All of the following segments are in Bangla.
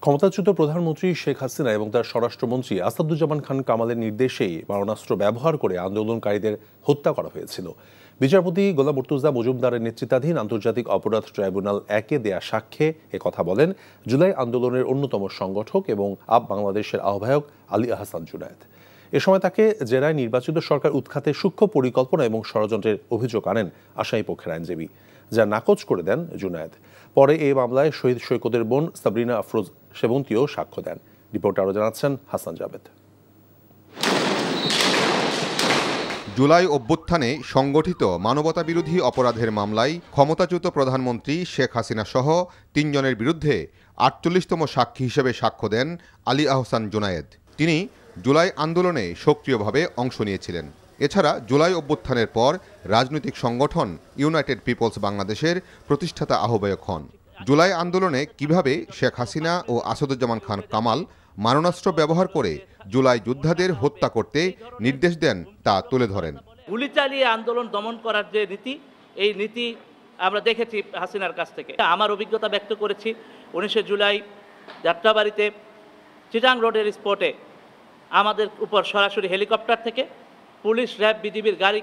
ক্ষমতাচ্যুত প্রধানমন্ত্রী শেখ হাসিনা এবং তার স্বরাষ্ট্রমন্ত্রী আসাদুজ্জামান খান কামালের নির্দেশেই মারণাস্ত্র ব্যবহার করে আন্দোলনকারীদের হত্যা করা হয়েছিল। বিচারপতি গোলাম মুর্তুজা মজুমদারের নেতৃত্বাধীন আন্তর্জাতিক অপরাধ ট্রাইব্যুনাল একে দেয়া সাক্ষ্যে একথা বলেন জুলাই আন্দোলনের অন্যতম সংগঠক এবং আপ বাংলাদেশের আহ্বায়ক আলী আহসান জুনায়েদ। এ সময় তাকে জেরায় নির্বাচিত সরকার উৎখাতে সূক্ষ্ম পরিকল্পনা এবং ষড়যন্ত্রের অভিযোগ আনেন আসামি পক্ষের আইনজীবী, যা নাকচ করে দেন জুনায়েদ। পরে এই মামলায় শহীদ সৈকতের বোন সাবরিনা আফরোজ সেবন্তীও সাক্ষ্য দেন। রিপোর্টে আরও জানাচ্ছেন হাসান জাবেদ। জুলাই অভ্যুত্থানে সংগঠিত মানবতাবিরোধী অপরাধের মামলায় ক্ষমতাচ্যুত প্রধানমন্ত্রী শেখ হাসিনা সহ ৩ জনের বিরুদ্ধে ৪৮তম সাক্ষী হিসেবে সাক্ষ্য দেন আলী আহসান জুনায়েদ। তিনি জুলাই আন্দোলনে সক্রিয়ভাবে অংশ নিয়েছিলেন। এছাড়া জুলাই অভ্যুত্থানের পর রাজনৈতিক সংগঠন ইউনাইটেড পিপলস বাংলাদেশের প্রতিষ্ঠাতা আহ্বায়ক হন। জুলাই আন্দোলনে কিভাবে শেখ হাসিনা ও আসাদুজ্জামান খান কামাল মারণাস্ত্র ব্যবহার করে জুলাই যোদ্ধাদের হত্যা করতে নির্দেশ দেন তা তুলে ধরেন। গুলি চালিয়ে আন্দোলন দমন করার যে নীতি, এই নীতি আমরা দেখেছি হাসিনার কাছ থেকে। আমার অভিজ্ঞতা ব্যক্ত করেছি 19শে জুলাই যাত্রাবাড়িতে চিটাং রোডের স্পটে আমাদের উপর সরাসরি হেলিকপ্টার থেকে, পুলিশ, র্যাব, বিজিবির গাড়ি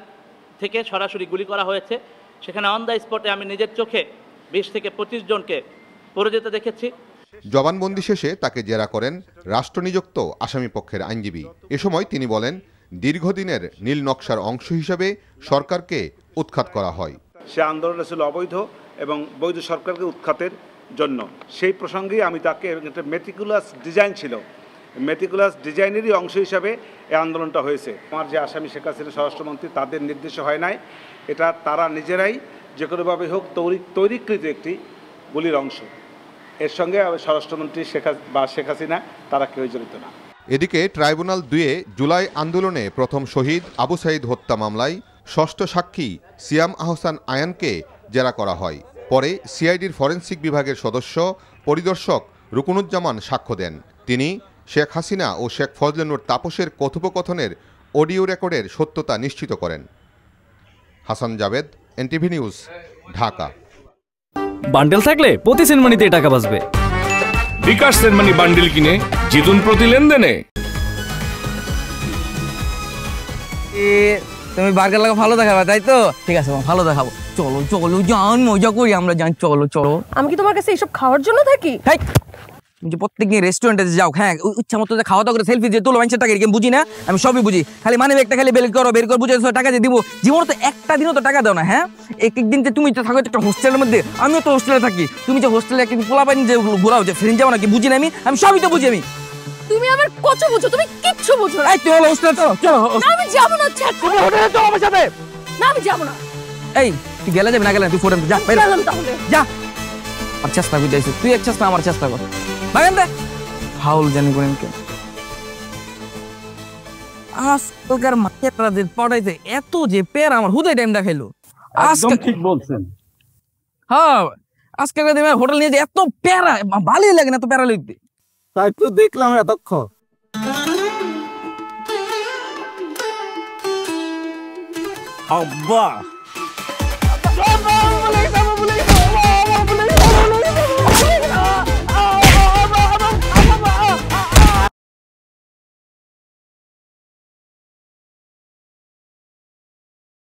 থেকে সরাসরি গুলি করা হয়েছে। সেখানে অন দ্য স্পটে আমি নিজের চোখে 20 থেকে 25 জনকে পড়ে যেতে দেখেছি। জবানবন্দি শেষে তাকে জেরা করেন রাষ্ট্রনিযুক্ত আসামি পক্ষের আইনজীবী। এ সময় তিনি বলেন, দীর্ঘদিনের নীল নকশার অংশ হিসাবে সরকারকে উৎখাত করা হয়। সে আন্দোলন ছিল অবৈধ এবং বৈধ সরকারকে উৎখাতের জন্য। সেই প্রসঙ্গে আমি তাকে একটা মেটিকুলাস ডিজাইন ছিল, মেটিকুলাস ডিজাইনেরই অংশ হিসাবে এই আন্দোলনটা হয়েছে। আমার যে আসামি শেখ হাসিনা স্বরাষ্ট্রমন্ত্রী, তাদের নির্দেশে হয় নাই, এটা তারা নিজেরাই যে কোনোভাবে হোক তৈরিকৃত একটি গুলির অংশ। এর সঙ্গে স্বরাষ্ট্রমন্ত্রী শেখ হাসিনা তারা কেউ জড়িত না। এদিকে ট্রাইব্যুনাল 2-এ জুলাই আন্দোলনে প্রথম শহীদ আবু সাঈদ হত্যা মামলায় ষষ্ঠ সাক্ষী সিয়াম আহসান আয়ানকে জেরা করা হয়। পরে সিআইডির ফরেনসিক বিভাগের সদস্য পরিদর্শক রুকনুজ্জামান সাক্ষ্য দেন। তিনি শেখ হাসিনা ও শেখ ফজলে নূর তাপসের কথোপকথনের অডিও রেকর্ডের সত্যতা নিশ্চিত করেন। Hasan Javed, NTV news, Dhaka. Bundle থাকলে প্রতি সেনমানিতে টাকা বাঁচবে। বিকাশ সেনমানি বান্ডেল কিনে জিতুন প্রতি লেনদেনে। তুমি বার্গার লাগা ভালো দেখাবে, তাই তো? ঠিক আছে, ভালো দেখাবো। চলো চলো জান, মজা করি আমরা, জান। চলো চলো। আমি কি তোমার কাছে এইসব খাওয়ার জন্য থাকি? তুমি যে প্রত্যেকদিন রেস্টুরেন্টে যাও, হ্যাঁ, ইচ্ছা মতো খাওয়া দাওয়া করে সেলফি দিয়ে তোলো, মানুষের টাকা বুঝি না, আমি সবই বুঝি। খালি মানে একটা খালি বের করো বুঝে টাকা দিয়ে দিব। জীবনে তো একটা দিনও তো টাকা দাও না। হ্যাঁ, একদিন যে তুমি তো থাকো একটা হোস্টেলের মধ্যে, আমিও তো হোস্টেলে থাকি। তুমি যে হোস্টেলে একদিন পোলা পানি যে ঘোরাও, যে ফ্রেন্ড যাবো নাকি, বুঝি না আমি সবই তো বুঝি। তুমি আমার কত বুঝো, তুমি কিচ্ছু বুঝো না। তুই হলো হোস্টেলে চলো চলো। আমি যাবো না। তুমি হোটেলে চলো আমার সাথে। না, আমি যাবো না। এই তুই গেলে যাবি না, গেলে তুই ফোন যা, তাহলে যা। আর চেষ্টা করতে আইছিস তুই, এক চেষ্টা আমার চেষ্টা কর। বাগান দে ফাউল জানি করেন কে। আজকালকার মাঠে পড়াইতে এত যে পের আমার হুদাই টাইম দেখাইলো। একদম ঠিক বলছেন। হ্যাঁ, আজকালকার দিনে হোটেল নিয়ে যে এত প্যারা, ভালোই লাগে না এত প্যারা লিখতে। তাই তো দেখলাম এতক্ষণ। আব্বা